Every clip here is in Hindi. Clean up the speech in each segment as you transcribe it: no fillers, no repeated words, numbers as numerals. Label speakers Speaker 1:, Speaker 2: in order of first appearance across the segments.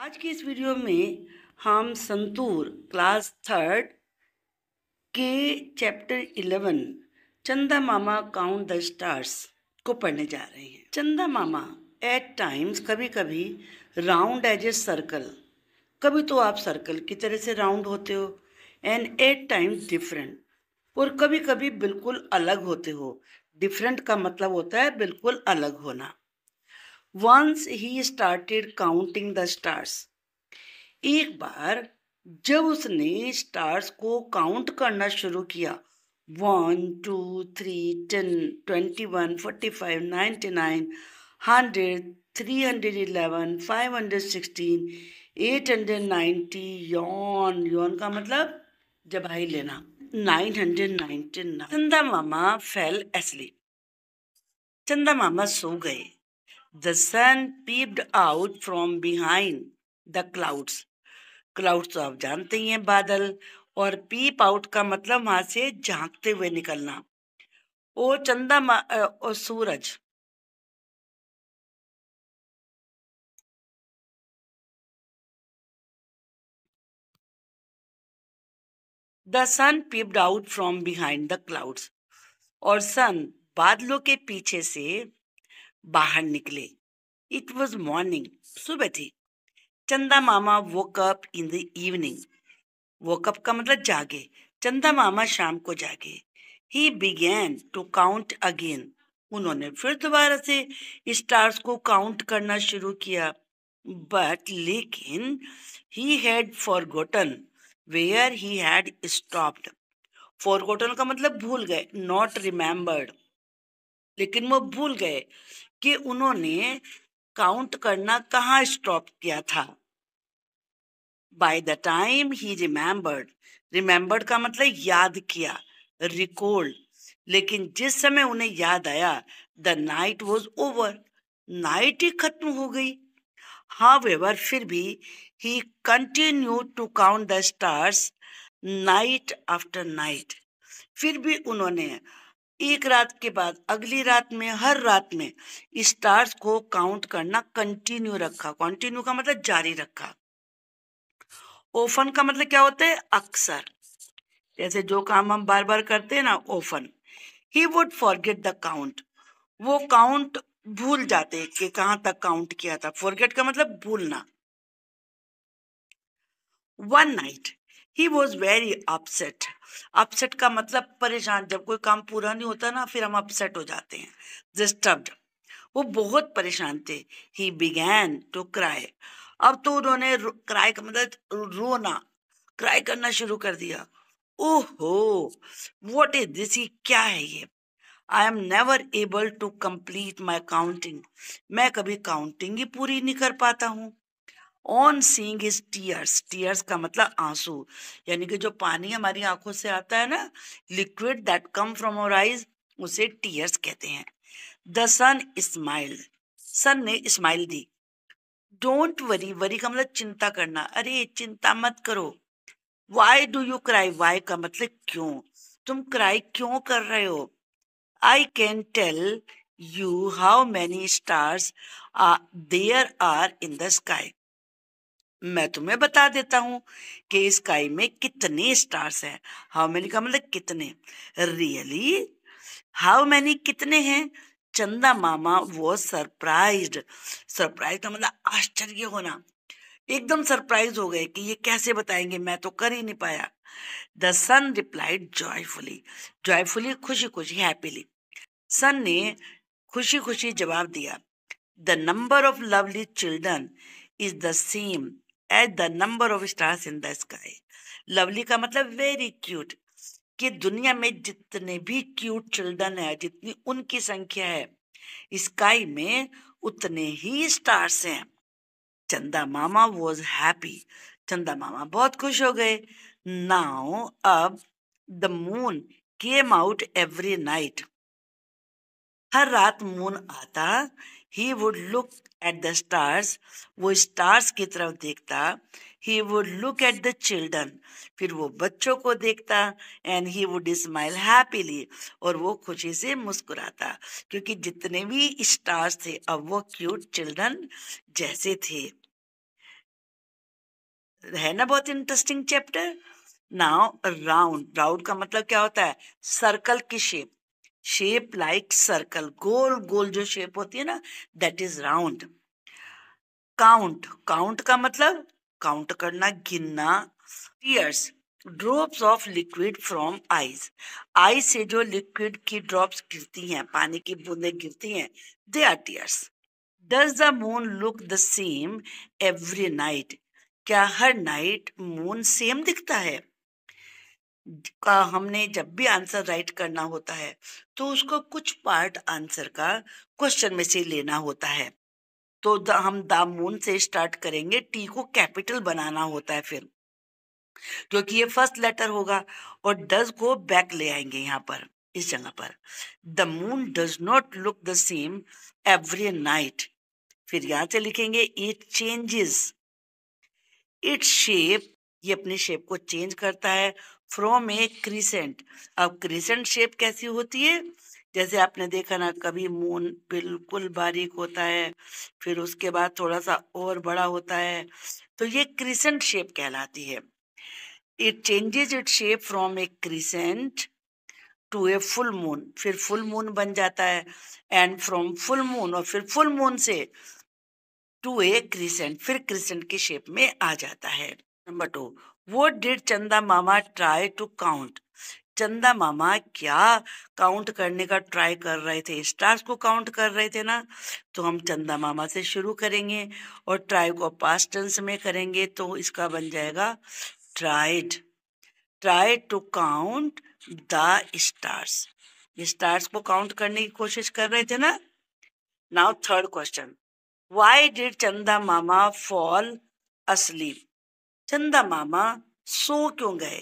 Speaker 1: आज की इस वीडियो में हम संतूर क्लास थर्ड के चैप्टर 11 चंदा मामा काउंट द स्टार्स को पढ़ने जा रहे हैं। चंदा मामा एट टाइम्स कभी कभी राउंड एज ए सर्कल, कभी तो आप सर्कल की तरह से राउंड होते हो, एंड एट टाइम्स डिफरेंट, और कभी कभी बिल्कुल अलग होते हो। डिफरेंट का मतलब होता है बिल्कुल अलग होना। Once he started counting the stars, एक बार जब उसने स्टार्स को काउंट करना शुरू किया, 1 2 3 10 21 45 99 100 311 516 890, यौन यौन का मतलब जबाई लेना, 999। चंदा मामा फेल एस्लीप, चंदा मामा सो गए। The sun peeped out from behind the clouds, clouds तो आप जानते ही हैं, बादल, और पीप आउट का मतलब वहां से झांकते हुए निकलना। ओ ओ सूरज, the sun peeped out from behind the clouds, और सन बादलों के पीछे से बाहर निकले। इट वॉज मॉर्निंग, सुबह थी। Chanda Mama woke up in the evening, woke up का मतलब जागे। चंदा मामा शाम को जागे। He began to count again, उन्होंने फिर दोबारा से स्टार्स को काउंट करना शुरू किया। बट लेकिन he had forgotten where he had stopped. Forgotten का मतलब भूल गए, नॉट रिमेम्बर्ड, लेकिन वो भूल गए कि उन्होंने काउंट करना कहाँ स्टॉप किया था। By the time he remembered, remembered का मतलब याद किया, रिकॉल्ड, लेकिन जिस समय उन्हें याद आया, the night was over, night ही खत्म हो गई। हाउएवर, फिर भी he continue to count the stars night after night, फिर भी उन्होंने एक रात के बाद अगली रात में, हर रात में स्टार्स को काउंट करना कंटिन्यू रखा। कंटिन्यू का मतलब जारी रखा। ओफन का मतलब क्या होता है? अक्सर, जैसे जो काम हम बार बार करते हैं ना, often. He would forget the count, वो काउंट भूल जाते कि कहां तक काउंट किया था। फॉरगेट का मतलब भूलना। One night he was very upset, upset का मतलब परेशान, जब कोई काम पूरा नहीं होता ना फिर हम अपसेट हो जाते हैं, डिस्टर्ब्ड। वो बहुत परेशान थे। ही बिगैन टू क्राई, अब तो उन्होंने क्राई का मतलब रोना, क्राई करना शुरू कर दिया। ओहो, व्हाट इज दिस, ये क्या है ये? I am never able to complete my counting, मैं कभी काउंटिंग ही पूरी नहीं कर पाता हूँ। On seeing his tears, tears का मतलब आंसू, यानी कि जो पानी हमारी आंखों से आता है ना, liquid that come from our eyes, उसे टीयर्स कहते हैं। द सन स्माइल्ड, सन ने स्माइल दी। डोंट वरी, वरी का मतलब चिंता करना, अरे चिंता मत करो। Why do you cry, why का मतलब क्यों, तुम क्राई क्यों कर रहे हो? I can tell you how many stars there are in the sky, मैं तुम्हें बता देता हूँ कि स्काई में कितने स्टार्स हैं। हाउ मैनी का मतलब कितने। रियली, हाउ मैनी कितने हैं? चंदा मामा वो सरप्राइज्ड, सरप्राइज का मतलब आश्चर्य होना, एकदम सरप्राइज हो गए कि ये कैसे बताएंगे, मैं तो कर ही नहीं पाया। The sun replied joyfully, joyfully खुशी खुशी, हैप्पीली। सन ने खुशी खुशी जवाब दिया। The number of lovely children is the same as the number of stars in the sky. Lovely का मतलब वेरी क्यूट, कि दुनिया में जितने भी क्यूट चिल्ड्रन है, जितनी उनकी संख्या है, स्काई में उतने ही स्टार्स हैं। चंदा मामा वॉज हैप्पी, चंदा मामा बहुत खुश हो गए। नाउ अब the moon came out every night, हर रात मून आता। He would look at the stars, वो स्टार्स की तरफ देखता। He would look at the children, फिर वो बच्चों को देखता। And he would smile happily, और वो खुशी से मुस्कुराता, क्योंकि जितने भी स्टार्स थे अब वो क्यूट चिल्ड्रन जैसे थे। है ना बहुत interesting chapter. Now round, round का मतलब क्या होता है? सर्कल की शेप, शेप लाइक सर्कल, गोल गोल जो शेप होती है ना, that is round. Count, count का मतलब काउंट करना, गिनना। Tears, drops of liquid from eyes, eye से जो लिक्विड की ड्रॉप्स गिरती हैं, पानी की बूंदें गिरती हैं, they are tears. Does the moon look the same every night, क्या हर नाइट मून सेम दिखता है? का हमने जब भी आंसर राइट करना होता है तो उसको कुछ पार्ट आंसर का क्वेश्चन में से लेना होता है। तो हम द मून से स्टार्ट करेंगे, टी को कैपिटल बनाना होता है फिर, क्योंकि ये फर्स्ट लेटर होगा, और डज को बैक ले आएंगे यहाँ पर, इस जगह पर। The moon does not look the same every night, फिर यहां से लिखेंगे इट चेंजेस इट्स शेप, ये अपनी शेप को चेंज करता है, फ्रॉम ए क्रिसेंट। अब क्रिसेंट शेप कैसी होती है? जैसे आपने देखा ना, कभी मून बिल्कुल बारीक होता है, फिर उसके बाद थोड़ा सा और बड़ा होता है, तो ये क्रिसेंट शेप कहलाती है। It changes it shape from a crescent to a full moon, फिर फुल मून बन जाता है, एंड फ्रॉम फुल मून, और फिर फुल मून से टू ए क्रिसेंट, फिर क्रिसेंट की शेप में आ जाता है। नंबर 2, व्हाट डिड चंदा मामा ट्राई टू काउंट, चंदा मामा क्या काउंट करने का ट्राई कर रहे थे? स्टार्स को काउंट कर रहे थे ना, तो हम चंदा मामा से शुरू करेंगे और ट्राई को पास्ट टेंस में करेंगे, तो इसका बन जाएगा tried, try to count the stars, stars को काउंट करने की कोशिश कर रहे थे ना। Now third question, why did चंदा मामा फॉल asleep, चंदा मामा सो क्यों गए?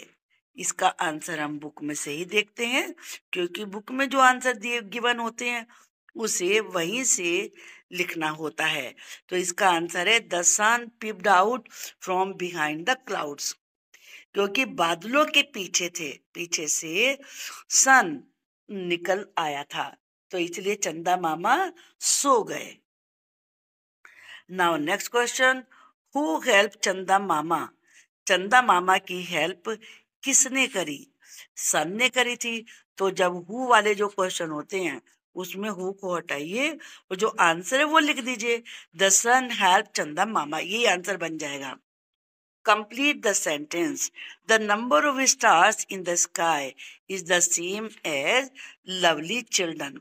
Speaker 1: इसका आंसर हम बुक में से ही देखते हैं, क्योंकि बुक में जो आंसर दिए गिवन होते हैं उसे वहीं से लिखना होता है। तो इसका आंसर है the sun peeped out from behind the clouds, क्योंकि बादलों के पीछे थे, पीछे से सन निकल आया था, तो इसलिए चंदा मामा सो गए। Now next question, who help चंदा मामा, चंदा मामा की हेल्प किसने करी? सन ने करी थी। तो जब हु वाले जो क्वेश्चन होते हैं उसमें हु को हटाइए और जो आंसर है वो लिख दीजिए, द सन हेल्प चंदा मामा, ये आंसर बन जाएगा। Complete the sentence, the number of stars in the sky is the same as lovely children,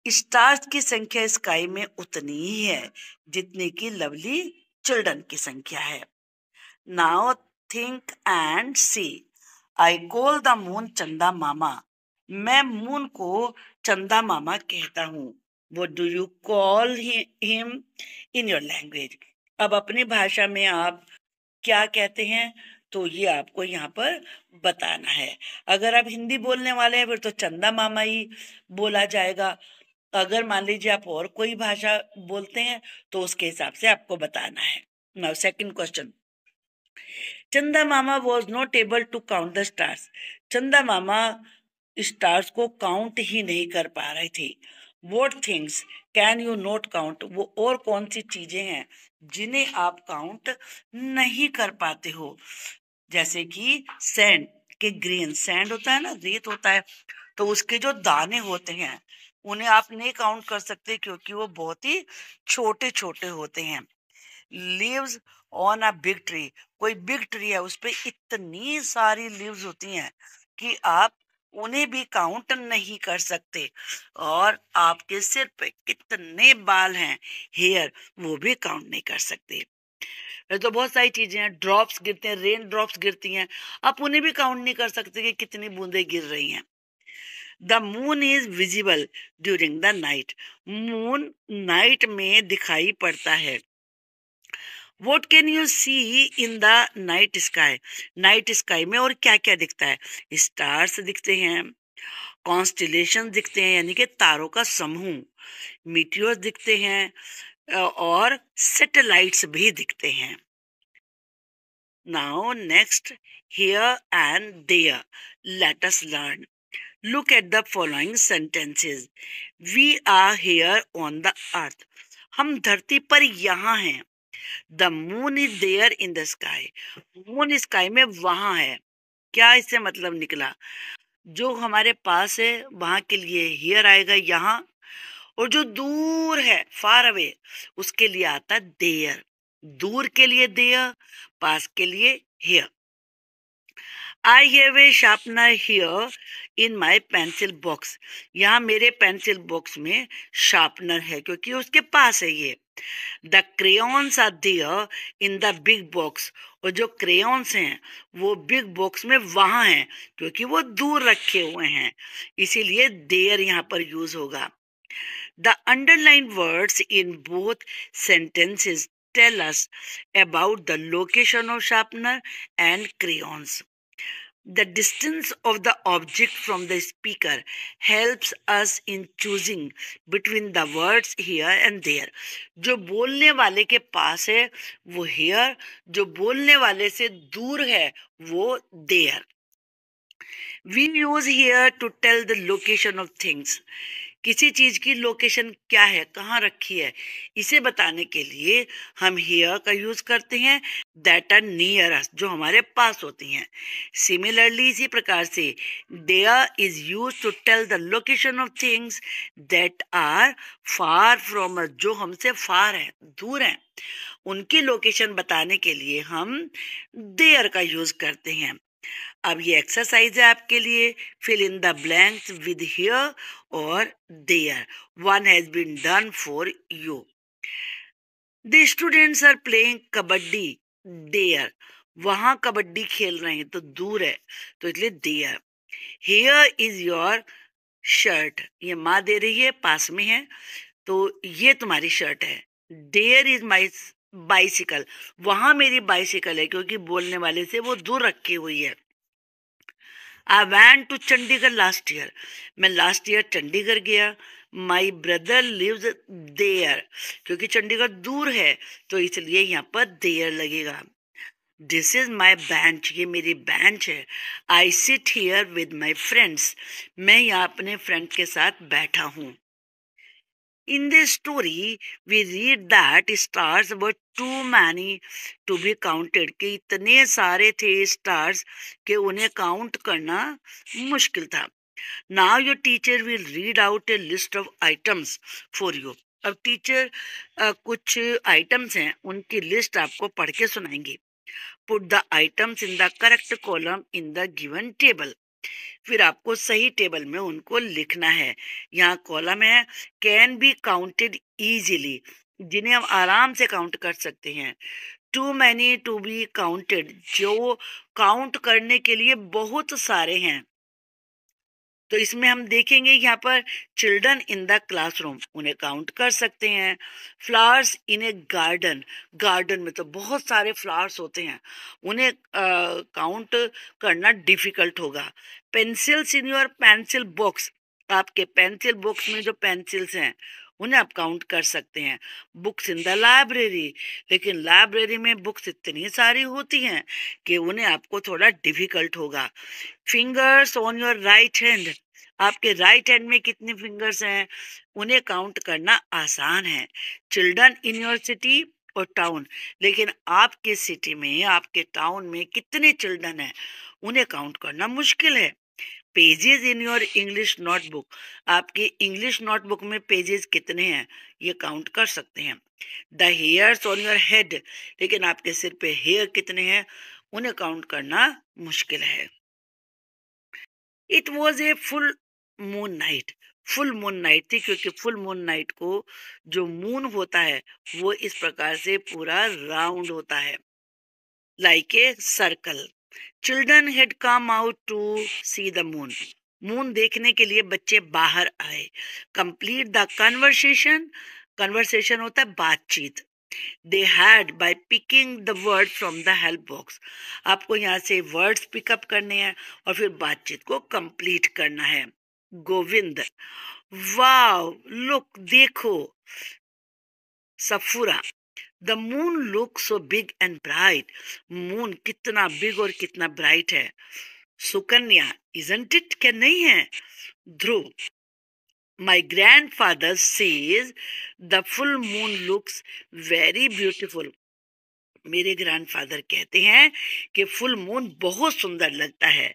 Speaker 1: stars की संख्या स्काई में उतनी ही है जितनी की लवली चिल्ड्रन की संख्या है। Now think and see, I call the moon Chanda Mama, मैं मून को चंदा मामा कहता हूँ। What do you call him in your language, अब अपनी भाषा में आप क्या कहते हैं, तो ये आपको यहाँ पर बताना है। अगर आप हिंदी बोलने वाले हैं फिर तो चंदा मामा ही बोला जाएगा, अगर मान लीजिए आप और कोई भाषा बोलते हैं तो उसके हिसाब से आपको बताना है। Now second question, Chanda Mama was not able to count the stars, चंदा मामा स्टार्स को काउंट ही नहीं कर पा रहे थे। What things can you not count, वो और कौन सी चीजें हैं जिन्हें आप काउंट नहीं कर पाते हो? जैसे कि सैंड के ग्रेन, सैंड होता है ना, रेत होता है, तो उसके जो दाने होते हैं उन्हें आप नहीं काउंट कर सकते क्योंकि वो बहुत ही छोटे छोटे होते हैं। Leaves on a big tree, कोई बिग ट्री है उस पे इतनी सारी लीव्स होती हैं कि आप उन्हें भी काउंट नहीं कर सकते। और आपके सिर पे कितने बाल हैं, हेयर, वो भी काउंट नहीं कर सकते। तो बहुत सारी चीजें हैं, ड्रॉप्स गिरते हैं, रेन ड्रॉप्स गिरती हैं, आप उन्हें भी काउंट नहीं कर सकते कि कितनी बूंदें गिर रही हैं। The moon is visible during the night, moon night में दिखाई पड़ता है। What can you see in the night sky, night sky में और क्या क्या दिखता है? स्टार्स दिखते हैं, कॉन्स्टिलेशन दिखते हैं यानी कि तारों का समूह, मीटियोर्स दिखते हैं और सैटेलाइट्स भी दिखते हैं। Now next, here and there, let us learn. Look at the following sentences. We are here on the earth. हम धरती पर यहाँ हैं. The moon is there in the sky, moon sky में वहां है। क्या इससे मतलब निकला? जो हमारे पास है वहां के लिए हियर आएगा यहाँ, और जो दूर है फार अवे उसके लिए आता देयर। दूर के लिए देयर, पास के लिए here. I have a sharpener here in my pencil box, यहाँ मेरे पेंसिल बॉक्स में शार्पनर है क्योंकि उसके पास है ये। The crayons are there in the big box, और जो क्रेयॉन्स हैं वो बिग बॉक्स में वहां हैं क्योंकि वो दूर रखे हुए हैं, इसीलिए देयर यहाँ पर यूज होगा। The underlined words in both sentences tell us about the location of sharpener and crayons. The distance of the object from the speaker helps us in choosing between the words here and there. जो बोलने वाले के पास है वो here, जो बोलने वाले से दूर है वो there. We use here to tell the location of things. किसी चीज की लोकेशन क्या है, कहाँ रखी है, इसे बताने के लिए हम हियर का यूज करते हैं। दैट आर नियर अस, जो हमारे पास होती हैं। सिमिलरली इसी प्रकार से there is use to tell the location of things that are far from us, जो हमसे फार है, दूर है, उनकी लोकेशन बताने के लिए हम देयर का यूज करते हैं। अब ये एक्सरसाइज है आपके लिए। Fill in the blanks with here और there. One has been done for you. The students are playing kabaddi there, वहां कबड्डी खेल रहे हैं तो दूर है तो इसलिए there. Here is your shirt, ये माँ दे रही है, पास में है तो ये तुम्हारी शर्ट है। देयर इज माई बाइसिकल, वहां मेरी बाइसिकल है क्योंकि बोलने वाले से वो दूर रखी हुई है। आई वैंट टू चंडीगढ़ लास्ट ईयर, मैं लास्ट ईयर चंडीगढ़ गया। माई ब्रदर लिव्स देयर, क्योंकि चंडीगढ़ दूर है तो इसलिए यहाँ पर देयर लगेगा। दिस इज माई बेंच, ये मेरी बेंच है। I sit here with my friends, मैं यहाँ अपने फ्रेंड के साथ बैठा हूँ। In this story, we read that stars were too many to be counted, कि इतने सारे थे stars कि उन्हें काउंट करना मुश्किल था। Now your teacher will read out a list of items for you. अब टीचर कुछ आइटम्स हैं उनकी लिस्ट आपको पढ़ के सुनाएंगे। Put the items in the correct column in the given table. फिर आपको सही टेबल में उनको लिखना है। यहाँ कॉलम है कैन बी काउंटेड इजीली, जिन्हें हम आराम से काउंट कर सकते हैं। Too many to be counted, जो काउंट करने के लिए बहुत सारे हैं। तो इसमें हम देखेंगे यहाँ पर चिल्ड्रन इन द क्लासरूम, उन्हें काउंट कर सकते हैं। Flowers in A garden, garden में तो बहुत सारे फ्लावर्स होते हैं, उन्हें काउंट करना डिफिकल्ट होगा। Pencils in your pencil box, आपके पेंसिल बॉक्स में जो पेंसिल्स हैं उन्हें आप काउंट कर सकते हैं। बुक्स इन द लाइब्रेरी, लेकिन लाइब्रेरी में बुक्स इतनी सारी होती हैं कि उन्हें आपको थोड़ा डिफिकल्ट होगा। Fingers on your right hand, आपके राइट हैंड में कितने फिंगर्स हैं उन्हें काउंट करना आसान है। चिल्ड्रन इन योर सिटी और टाउन, लेकिन आपके सिटी में, आपके टाउन में कितने चिल्ड्रन हैं उन्हें काउंट करना मुश्किल है। Pages in your English notebook, आपकी इंग्लिश नोटबुक में पेजेस कितने हैं ये काउंट कर सकते हैं। The hairs on your head, लेकिन आपके सिर पे हेयर कितने हैं उन्हें काउंट करना मुश्किल है। It was a full moon night, full moon night थी क्योंकि फुल मून नाइट को जो मून होता है वो इस प्रकार से पूरा राउंड होता है, like a circle. Children had come out to see the moon, moon देखने के लिए बच्चे बाहर आए। कंप्लीट द कन्वर्सेशन, कन्वर्सेशन होता है बातचीत। They had by picking the word from the help box, आपको यहाँ से वर्ड्स पिकअप करने हैं और फिर बातचीत को कंप्लीट करना है। गोविंद, वाव लुक, देखो। Safura, the moon look so big and bright, moon कितना बिग और कितना ब्राइट है। सुकन्या, इजंट इट, क्या नहीं है। ध्रुव, my grandfather says the full moon looks very beautiful, मेरे ग्रैंडफादर कहते हैं कि फुल मून बहुत सुंदर लगता है।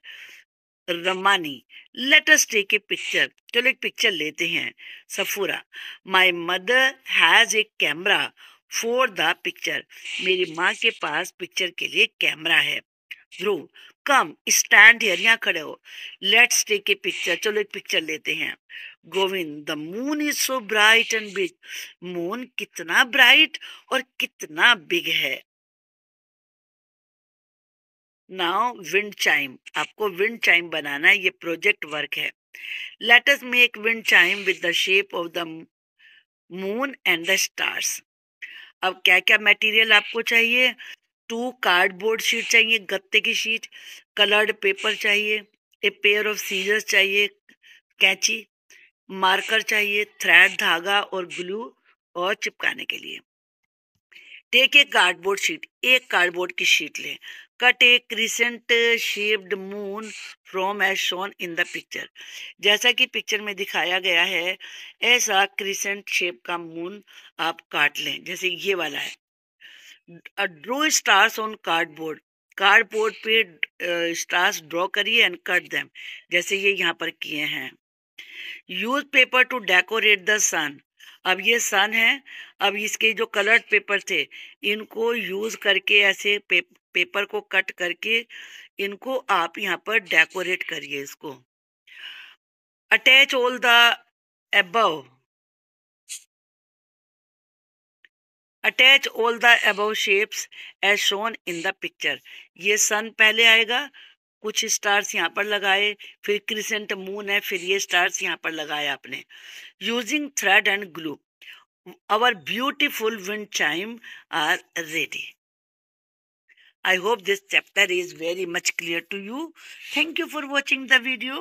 Speaker 1: Ramani, let us take a picture, चलो एक पिक्चर लेते हैं। Safura, my mother has a camera for the picture, मेरी माँ के पास पिक्चर के लिए कैमरा है। ध्रुव, कम स्टैंड हियर, यहाँ खड़े हो, लेट्स टेक ए पिक्चर, चलो एक पिक्चर लेते हैं। Govind, the moon is so bright and big, moon कितना ब्राइट और कितना बिग है। नाउ विंड चाइम, आपको विंड चाइम बनाना है, ये प्रोजेक्ट वर्क है। Let us make wind chime with the shape of the moon and the stars. अब क्या क्या मटेरियल आपको चाहिए? 2 कार्डबोर्ड शीट चाहिए, गत्ते की शीट, कलर्ड पेपर चाहिए, ए पेयर ऑफ सीजर्स चाहिए, कैंची, मार्कर चाहिए, थ्रेड, धागा और ग्लू और चिपकाने के लिए। टेक ए कार्डबोर्ड शीट, एक कार्डबोर्ड की शीट लें। Cut a crescent shaped moon from as shown in the picture, जैसा कि पिक्चर में दिखाया गया है ऐसा क्रिसेंट शेप का मून आप काट लें, जैसे ये वाला है। Draw stars on cardboard, cardboard पे स्टार्स ड्रॉ करिए एंड कट देम, जैसे ये यहाँ पर किए हैं। Use paper to decorate the sun, अब ये सन है, अब इसके जो कलर्ड पेपर थे इनको यूज करके ऐसे पेपर को कट करके इनको आप यहाँ पर डेकोरेट करिए इसको। Attach all the above, attach all the above shapes as shown in the picture, ये सन पहले आएगा, कुछ स्टार्स यहाँ पर लगाए, फिर क्रिसेंट मून है, फिर ये स्टार्स यहाँ पर लगाए आपने। Using thread and glue, our beautiful wind chime are ready. I hope this chapter is very much clear to you. Thank you for watching the video.